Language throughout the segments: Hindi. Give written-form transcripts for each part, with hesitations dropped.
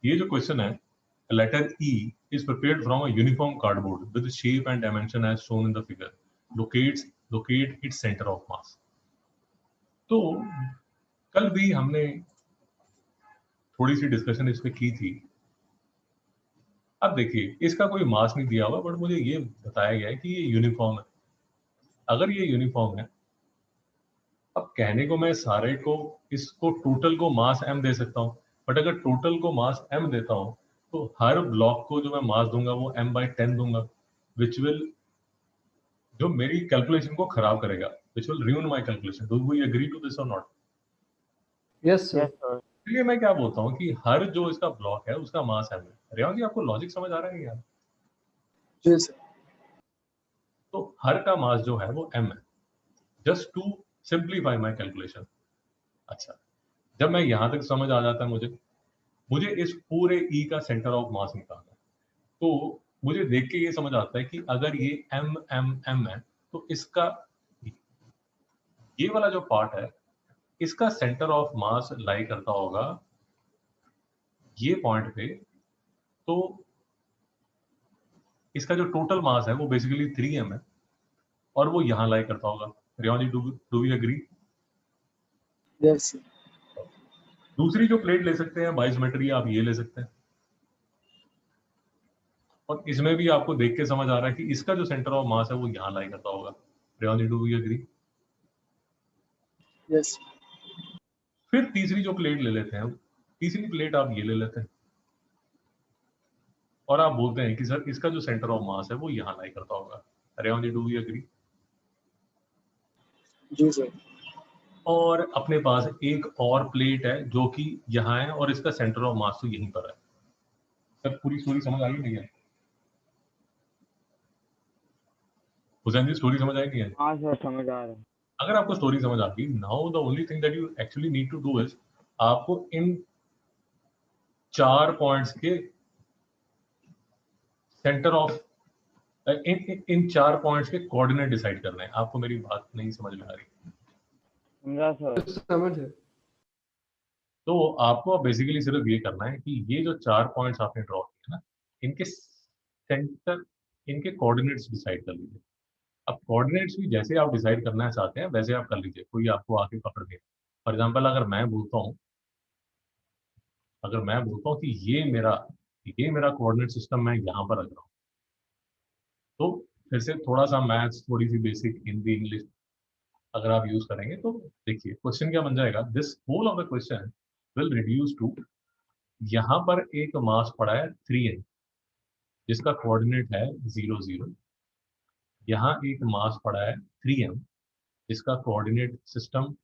ये जो क्वेश्चन है, letter E is prepared from a uniform cardboard with the shape and dimension as shown in the figure. Locate its center of mass. तो कल भी हमने थोड़ी सी डिस्कशन इस पे की थी। अब देखिए, इसका कोई मास नहीं दिया हुआ, बट मुझे ये बताया गया है कि ये यूनिफॉर्म है। अगर ये यूनिफॉर्म है, अब कहने को मैं सारे को, इसको टोटल को मास m दे सकता हूँ, बट अगर टोटल को मास m देता हूँ तो हर ब्लॉक को जो मैं मास दूंगा वो m/10 दूंगा, विच विल, जो मेरी कैलकुलेशन को खराब करेगा, which will ruin my calculation. Do we agree to this और नॉट? Yes sir. इसलिए मैं क्या बोलता हूँ कि हर जो इसका ब्लॉक है उसका मास m है। रेवान जी, आपको लॉजिक समझ आ रहा है यार? जी सर। तो हर का मास जो है वो m है, just to simplify my calculation. अच्छा, जब मैं यहां तक समझ आ जाता है मुझे इस पूरे E का सेंटर ऑफ मास निकालना है, तो मुझे देख के ये समझ आता है कि अगर ये m m m है तो इसका ये वाला जो पार्ट है इसका सेंटर ऑफ मास लाई करता होगा ये पॉइंट पे। तो इसका जो टोटल मास है वो बेसिकली 3m है और वो यहां लाई करता होगा। Riyan ji, do we agree? Yes sir. दूसरी जो प्लेट ले सकते हैं बाइसमेट्री, आप ये ले सकते हैं, और इसमें भी आपको देख के समझ आ रहा है कि इसका जो सेंटर ऑफ मास है वो यहां लाई करता होगा। Riyan ji, do we agree? Yes. फिर तीसरी जो प्लेट ले लेते हैं, तीसरी प्लेट आप ये ले लेते हैं और आप बोलते हैं कि सर इसका जो सेंटर ऑफ मास है वो यहां लाई करता होगा। Revan ji, do we agree? जी सर। और अपने पास एक और प्लेट है जो कि यहाँ है और इसका सेंटर ऑफ मास तो यहीं पर है। सर पूरी स्टोरी समझ आई नहीं है? हुसैन जी, स्टोरी समझ आई नहीं है? हाँ सर, समझ आ रहा है। अगर आपको स्टोरी समझ आ गई, now the only thing that you actually need to do is, आपको इन 4 पॉइंट्स के सेंटर ऑफ इन 4 पॉइंट्स के कोऑर्डिनेट डिसाइड करने हैं। आपको मेरी बात नहीं समझ में आ रही? समझा सर। समझ है। तो आपको बेसिकली सिर्फ ये करना है कि ये जो 4 पॉइंट्स आपने ड्रॉ किए ना, इनके सेंटर, इनके कोऑर्डिनेट्स डिसाइड कर लीजिए। अब कोऑर्डिनेट्स भी जैसे आप डिसाइड करना चाहते हैं वैसे आप कर लीजिए, कोई आपको आके पकड़ दे। फॉर एग्जाम्पल, अगर मैं बोलता हूँ कि ये मेरा कोऑर्डिनेट सिस्टम मैं यहाँ पर रख रहा हूँ, तो फिर से थोड़ा सा मैथ्स, थोड़ी सी बेसिक हिंदी इंग्लिश अगर आप यूज करेंगे तो देखिए क्वेश्चन क्या बन जाएगा। This whole of the question will reduce to, यहाँ पर एक मास पड़ा है 3m जिसका कोऑर्डिनेट है 0 0। यहाँ एक मास पड़ा है 3m जिसका कोऑर्डिनेट सिस्टम,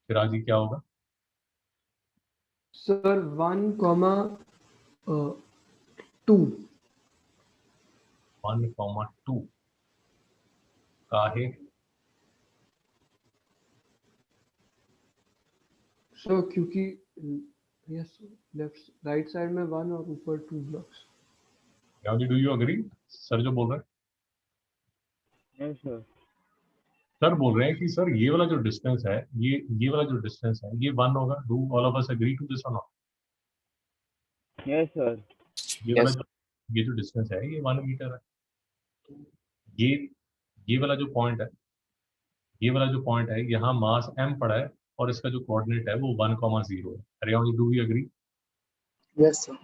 फिर क्या होगा? सर 1,2 1,2 का है। सर क्योंकि यस लेफ्ट राइट साइड में 1 और ऊपर 2 blocks. Do you agree? Sir जो बोल रहे हैं, यस सर। सर बोल रहे हैं कि सर ये वाला जो डिस्टेंस है, ये वाला जो डिस्टेंस है ये 1 होगा। Do all of us agree to this और नॉट? Yes sir. ये वाला ये जो डिस्टेंस है ये 1 मीटर है। तो ये ये वाला जो पॉइंट है, ये वाला जो पॉइंट है यहाँ मास m पड़ा है और इसका जो कोऑर्डिनेट है वो 1,0 है। अरे do we agree? Yes sir.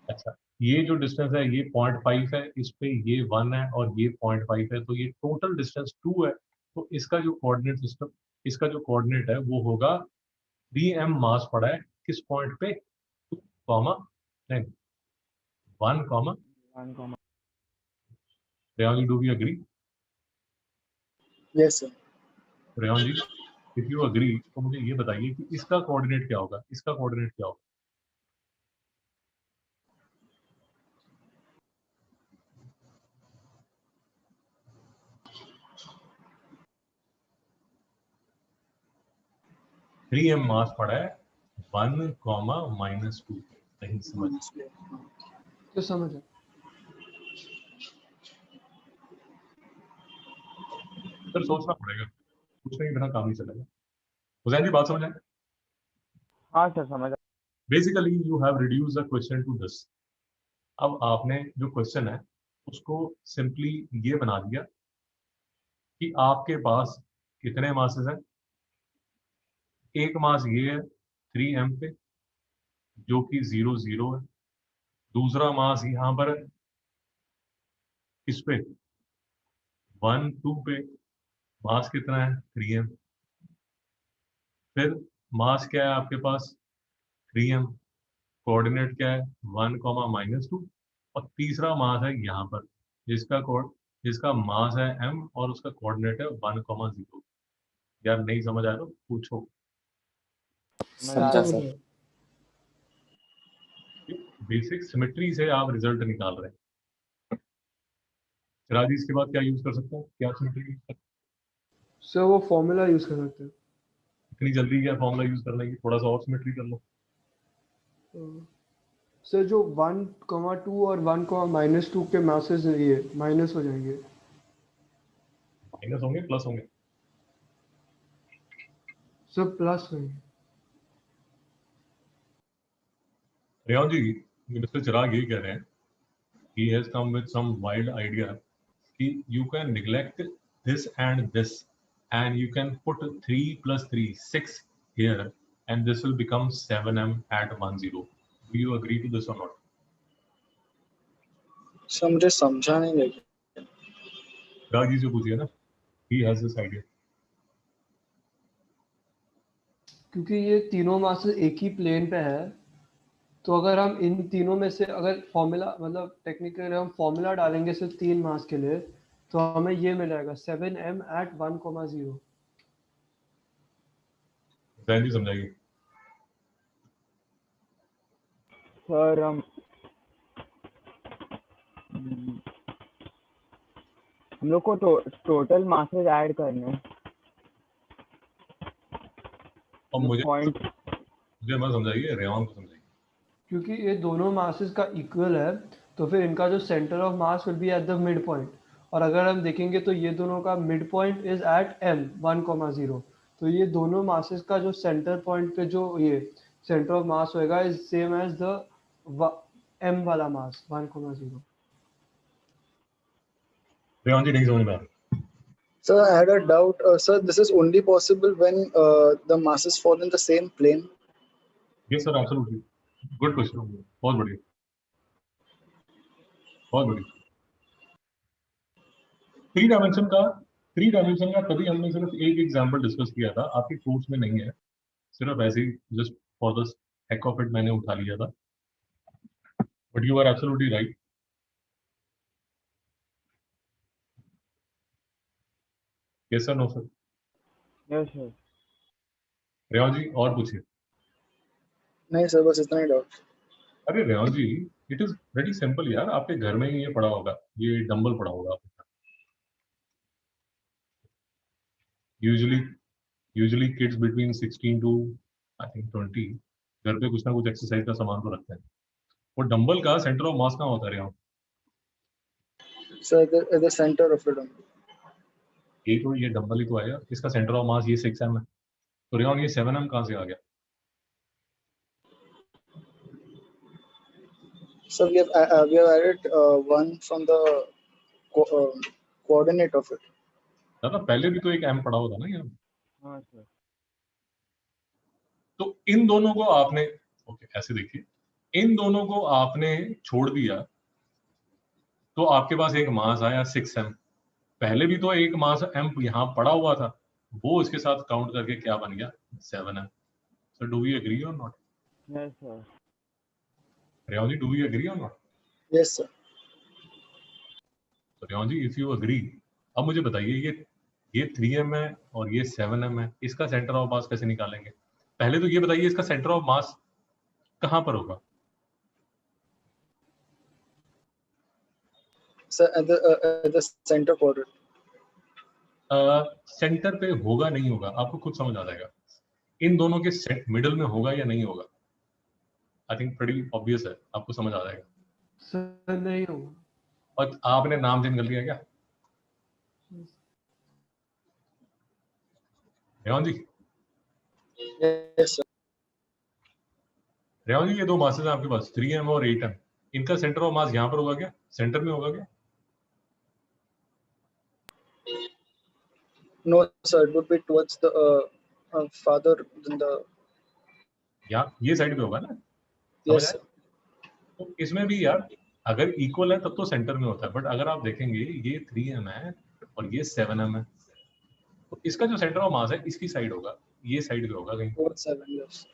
अच्छा, ये जो डिस्टेंस है ये 0.5 है, इस पे ये 1 है और ये 0.5 है, तो ये टोटल डिस्टेंस 2 है। तो इसका जो कोऑर्डिनेट सिस्टम, इसका जो कोऑर्डिनेट है वो होगा 3m मास पड़ा है किस पॉइंट पे? 2 कॉमा नहीं 1 comma. 1, Revan ji, do we agree? Yes sir. Revan ji, if you agree तो मुझे ये बताइए कि इसका कोऑर्डिनेट क्या होगा, इसका कोऑर्डिनेट क्या होगा? थ्री एम मास पड़ा है 1 कॉमा -2। नहीं समझ? तो समझ है। सर सोचना पड़ेगा, सोचने के बिना काम नहीं चलेगा। हुसैन जी, बात समझ आए? हाँ सर, समझ basically you have reduce the question to this. अब आपने जो क्वेश्चन है उसको सिंपली ये बना दिया कि आपके पास कितने मासेस हैं. एक मास ये है 3m पे जो कि 0 0 है. दूसरा मास यहाँ पर है किस पे 1 2 पे. मास कितना है 3m. फिर मास क्या है आपके पास 3m. कोऑर्डिनेट क्या है 1 -2. और तीसरा मास है यहाँ पर जिसका मास है m और उसका कोऑर्डिनेट है 1 0. यार नहीं समझ आया तो पूछो. समझा समझ सर। गया। बेसिक सिमेट्री से आप रिजल्ट निकाल रहे हैं. सिराज इसके बाद क्या यूज कर सकते हैं, क्या सिमेट्री यूज कर. सर वो फॉर्मूला यूज कर सकते हैं. इतनी जल्दी क्या फॉर्मूला यूज करना है, थोड़ा सा और सिमेट्री कर लो. सर जो 1,2 और 1,-2 के मासेस ये माइनस हो जाएंगे. माइनस होंगे प्लस होंगे. सर प्लस होंगे. रेयान जी मिस्टर चिराग ये कह रहे हैं he has come with some wild idea कि you can neglect this and you can put 3 + 3 6 here and this will become 7m at 1 0. Do you agree to this or not? Sir मुझे समझा नहीं लगी. चिराग जी से पूछिए ना. He has this idea. क्योंकि ये तीनों मासेस एक ही प्लेन पे है, तो अगर हम इन तीनों में से अगर फॉर्मूला मतलब टेक्निकली हम फॉर्मूला डालेंगे सिर्फ 3 मास के लिए, तो हमें ये मिलेगा 7m at 1, 0. जैन जी समझाइए. सर हम लोग को टोटल मासेस ऐड करने हैं. और मुझे पॉइंट मत समझाइए, रेयान को समझाइए. क्योंकि ये दोनों मासेस का इक्वल है, तो फिर इनका जो centre of mass will be at the mid point. और अगर हम देखेंगे तो ये दोनों का mid point is at m 1, 0. तो ये दोनों मासेस का जो सेंटर पॉइंट पे जो ये सेंटर ऑफ मास होएगा is same as the m वाला मास 1, 0. रेयान जी नहीं समझ में आ रहा. Sir, I had a doubt. Sir, this is only possible when the masses fall in the same plane. Yes sir, absolutely. Good question. बहुत बढ़िया, बहुत बढ़िया. थ्री डायमेंशन का तभी हमने सिर्फ एक एग्जांपल डिस्कस किया था, आपके कोर्स में नहीं है. सिर्फ ऐसे ही just for the heck of it मैंने उठा लिया था. But you are absolutely right. Yes sir, no sir. Yes sir. Reyan ji और पूछिए. नहीं सर, बस इतना ही डाउट. अरे Reyan ji, it is very simple यार. आपके घर में ही ये पड़ा होगा, ये डंबल पड़ा होगा आपके. Usually kids between 16 to I think 20 घर पे कुछ ना कुछ एक्सरसाइज का सामान तो रखते हैं. वो डंबल का सेंटर ऑफ मास कहाँ होता है Ryan? Sir, the center of the dumbbell. ये तो ये डंबल ही तो आया, इसका सेंटर ऑफ मास ये 6m है. तो रेयान ये 7m कहाँ से आ गया? So we have added one from the coordinate of it. दादा पहले भी तो एक m पड़ा होता ना यहाँ. हाँ सर. तो इन दोनों को आपने ओके ऐसे देखिए, इन दोनों को आपने छोड़ दिया तो आपके पास एक मास आया 6m. पहले भी तो एक मास m यहाँ पड़ा हुआ था, वो इसके साथ काउंट करके क्या बन गया 7m. So do we agree or not? Yes sir. Reyan ji do we agree or not? Yes sir. तो Reyan ji if you agree, अब मुझे बताइए ये 3m है और ये 7m है, इसका सेंटर ऑफ मास कैसे निकालेंगे? पहले तो ये बताइए इसका सेंटर ऑफ मास कहाँ पर होगा? Sir, at the center quadrant. Centre पे होगा नहीं होगा आपको खुद समझ आ जाएगा. इन दोनों के मिडल में होगा या नहीं होगा? आई थिंक प्रीटी ऑब्वियस है, आपको समझ आ जाएगा. सर नहीं होगा. और आपने नाम चेंज कर लिया क्या रेयान जी? Yes sir. रेवान जी ये दो मासेस हैं आपके पास 3m और 8m, इनका सेंटर ऑफ मास यहाँ पर होगा क्या, सेंटर में होगा क्या? No, sir, it would be towards the farther than the. यहाँ ये साइड पे होगा ना, समझ Yes, आया? sir. तो इसमें भी यार अगर इक्वल है तब तो सेंटर में होता है, बट अगर आप देखेंगे ये 3m है और ये 7m है, तो इसका जो सेंटर ऑफ मास है इसकी साइड होगा, ये साइड पे होगा कहीं। Towards 7, yes.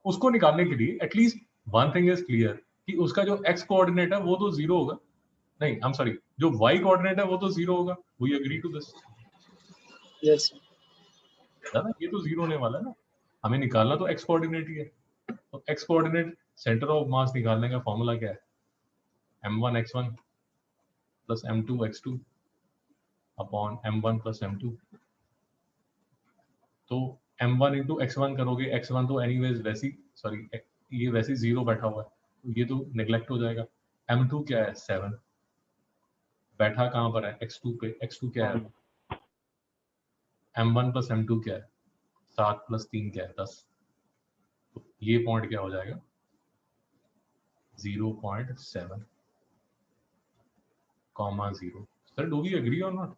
उसको निकालने के लिए at least one thing is clear कि उसका जो एक्स कोऑर्डिनेट है वो तो जीरो होगा, नहीं आई एम सॉरी, जो वाई कोऑर्डिनेट है वो तो जीरो होगा। We agree to this? Yes, sir. दादा ये तो जीरो होने वाला है ना, हमें निकालना तो एक्स कोऑर्डिनेट ही है। तो एक्स कोऑर्डिनेट सेंटर ऑफ मास निकालने का फॉर्मूला क्या है, m1 x1 plus m2 x2 upon m1 plus m2। तो m1 इंटू x1 करोगे, x1 तो एनीवेज वैसी, सॉरी ये वैसे जीरो बैठा हुआ है तो ये तो नेग्लेक्ट हो जाएगा। m2 क्या है 7, बैठा कहाँ पर है x2 पे, x2 क्या है, m1 प्लस m2 क्या है 7 प्लस 3 क्या है 10, तो ये पॉइंट क्या हो जाएगा 0.7 comma 0। Sir do we agree or not?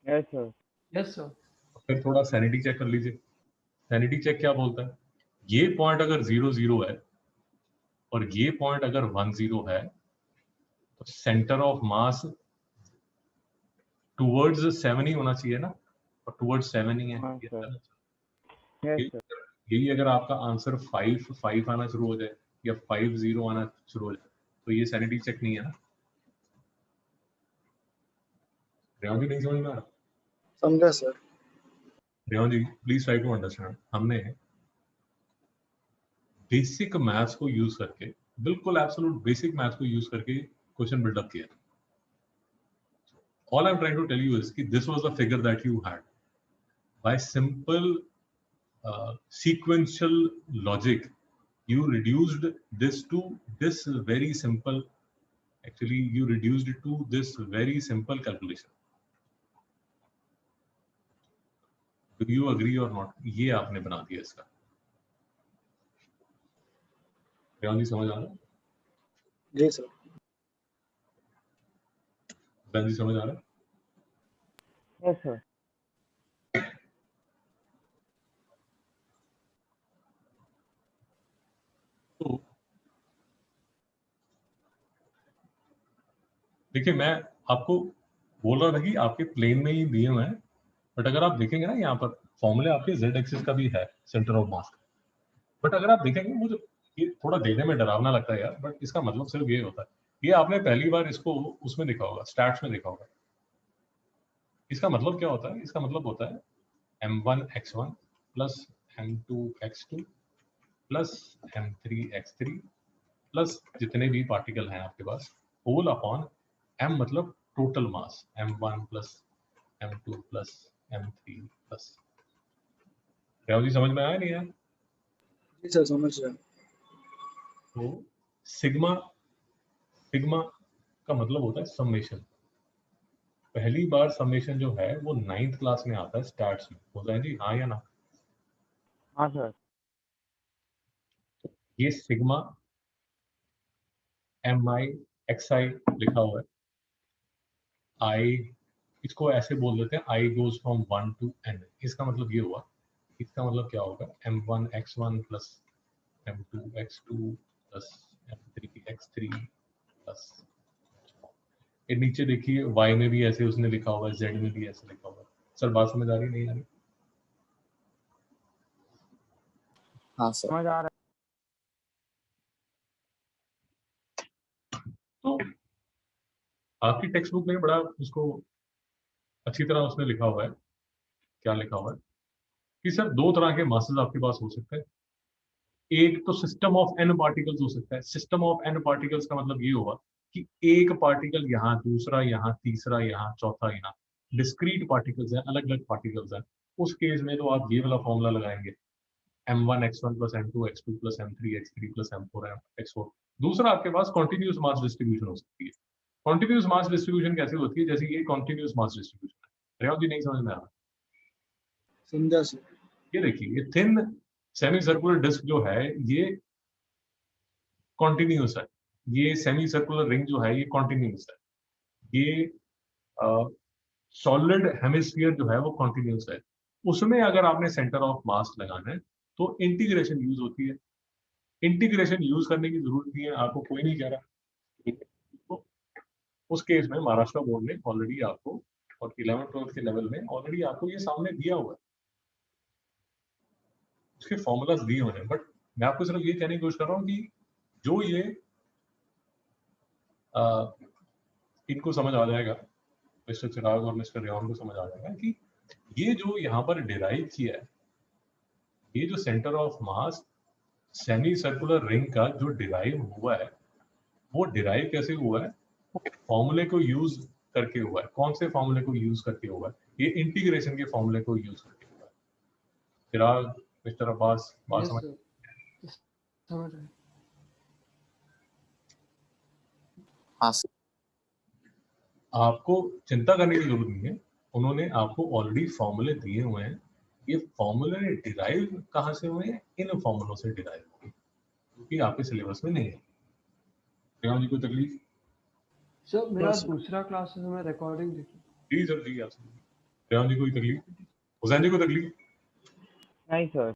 Yes, sir. Yes sir. फिर थोड़ा सैनिटी चेक कर लीजिए। सैनिटी चेक क्या बोलता है, ये पॉइंट अगर 0 0 है और ये पॉइंट अगर 1 0 है तो सेंटर ऑफ मास टुवर्ड्स 7 ही होना चाहिए ना, और टुवर्ड्स 7 ही है। हाँ, ये sir. Sir Yes, sir. यही अगर आपका आंसर 5 5 आना शुरू हो जाए या 5 0 आना शुरू हो जाए तो ये सैनिटी चेक नहीं है ना। रेवान जी नहीं समझ में आ रहा? समझा sir. Revan ji please try to understand. हमने बेसिक मैथ्स को यूज करके, बिल्कुल एब्सोल्यूट बेसिक मैथ्स को यूज करके क्वेश्चन बिल्डअप किया। All I'm trying to tell you is that this was the figure that you had. By simple sequential logic, you reduced this to this very simple. Actually, you reduced it to this very simple calculation. Do you agree or not? ये आपने बना दिया इसका। रेवान जी समझ आ रहा है? जी sir. रेवान जी समझ आ रहा है? Yes, sir. तो देखिए मैं आपको बोल रहा था कि आपके प्लेन में ही दिए हुए हैं, बट अगर आप देखेंगे ना यहाँ पर फॉर्मूले आपके z एक्सिस का भी है सेंटर ऑफ मास, बट अगर आप देखेंगे मुझे ये थोड़ा देखने में डरावना लगता है यार, बट इसका मतलब सिर्फ ये होता है, ये आपने पहली बार इसको उसमें देखा होगा, स्टैट्स में देखा होगा। इसका मतलब क्या होता है, इसका मतलब होता है m1 x1 plus m2 x2 plus m3 x3 plus जितने भी पार्टिकल हैं आपके पास होल अपॉन m, मतलब total mass m1 plus m2 plus m3 plus. Revan ji समझ में आया नहीं है? जी sir, समझ रहा हूँ. तो सिग्मा, सिग्मा का मतलब होता है समेशन। पहली बार समेशन जो है वो 9th क्लास में आता है स्टैट्स में, होता है जी हाँ या ना? हाँ, sir. ये सिग्मा mi xi लिखा हुआ है, i इसको ऐसे बोल देते हैं i goes from 1 to n। इसका मतलब ये हुआ, इसका मतलब क्या होगा m1 x1 plus m2 x2 plus m3 x3 plus, ये नीचे देखिए y में भी ऐसे उसने लिखा हुआ है, z में भी ऐसे लिखा हुआ है। सर बात समझ आ रही नहीं आ रही? हाँ sir. समझ आ रहा तो आपकी टेक्स्ट बुक में बड़ा उसको अच्छी तरह उसने लिखा हुआ है, क्या लिखा हुआ है कि सर दो तरह के मासेस आपके पास हो सकते हैं। एक तो सिस्टम ऑफ एन पार्टिकल्स हो सकता है। सिस्टम ऑफ एन पार्टिकल्स का मतलब ये होगा कि एक पार्टिकल यहाँ, दूसरा यहाँ, तीसरा यहाँ, चौथा यहाँ, डिस्क्रीट पार्टिकल्स हैं, अलग अलग पार्टिकल्स हैं। उस केस में तो आप ये वाला फॉर्मूला लगाएंगे m1 x1 plus m2 x2 plus m3 x3 plus m4 x4। दूसरा आपके पास कॉन्टिन्यूस मास डिस्ट्रीब्यूशन हो सकती है। कॉन्टिन्यूस मास डिस्ट्रीब्यूशन कैसे होती है, जैसे ये कॉन्टिन्यूस मास डिस्ट्रीब्यूशन है। रेवान जी नहीं समझ में आ रहा? समझा sir. ये देखिए ये थिन सेमी सर्कुलर डिस्क जो है, ये कॉन्टिन्यूस है, ये सेमी सर्कुलर रिंग जो है ये कॉन्टिन्यूस है, ये सॉलिड हेमिस्फीयर जो है वो कॉन्टिन्यूस है। उसमें अगर आपने सेंटर ऑफ मास लगाना है तो इंटीग्रेशन यूज होती है। इंटीग्रेशन यूज करने की जरूरत नहीं है, आपको कोई नहीं कह रहा। तो उस केस में महाराष्ट्र बोर्ड ने ऑलरेडी आपको और 11th-12th के लेवल में ऑलरेडी आपको ये सामने दिया हुआ है, उसके फॉर्मूलाज दिए हुए हैं। बट मैं आपको सिर्फ ये कहने की कोशिश कर रहा हूँ कि जो ये इनको समझ आ जाएगा, मिस्टर चिराग और मिस्टर रेवान को समझ आ जाएगा कि ये जो यहाँ पर डिराइव किया है, ये जो centre of mass semi circular ring का जो डिराइव हुआ है, वो डिराइव कैसे हुआ है? फॉर्मूले को यूज करके हुआ है। कौन से फॉर्मूले को यूज करके हुआ है? ये इंटीग्रेशन के फॉर्मूले को यूज करके हुआ है। चिराग, मिस्टर अब्बास, बात Yes, समझ? sir. समझ रहे हैं। हाँ सर। आपको चिंता करने की जरूरत नहीं है, उन्होंने आपको ऑलरेडी फॉर्मूले दिए हुए हैं। ये फॉर्मूले डिराइव कहाँ से हुए हैं? इन फॉर्मूलों से डिराइव हुए, क्योंकि आपके सिलेबस में नहीं है। रेवान जी कोई तकलीफ? सर मेरा sir. दूसरा क्लास है, मैं रिकॉर्डिंग देखी। जी सर, जी आप रेवान जी कोई तकलीफ? हुसैन जी कोई तकलीफ? नहीं सर।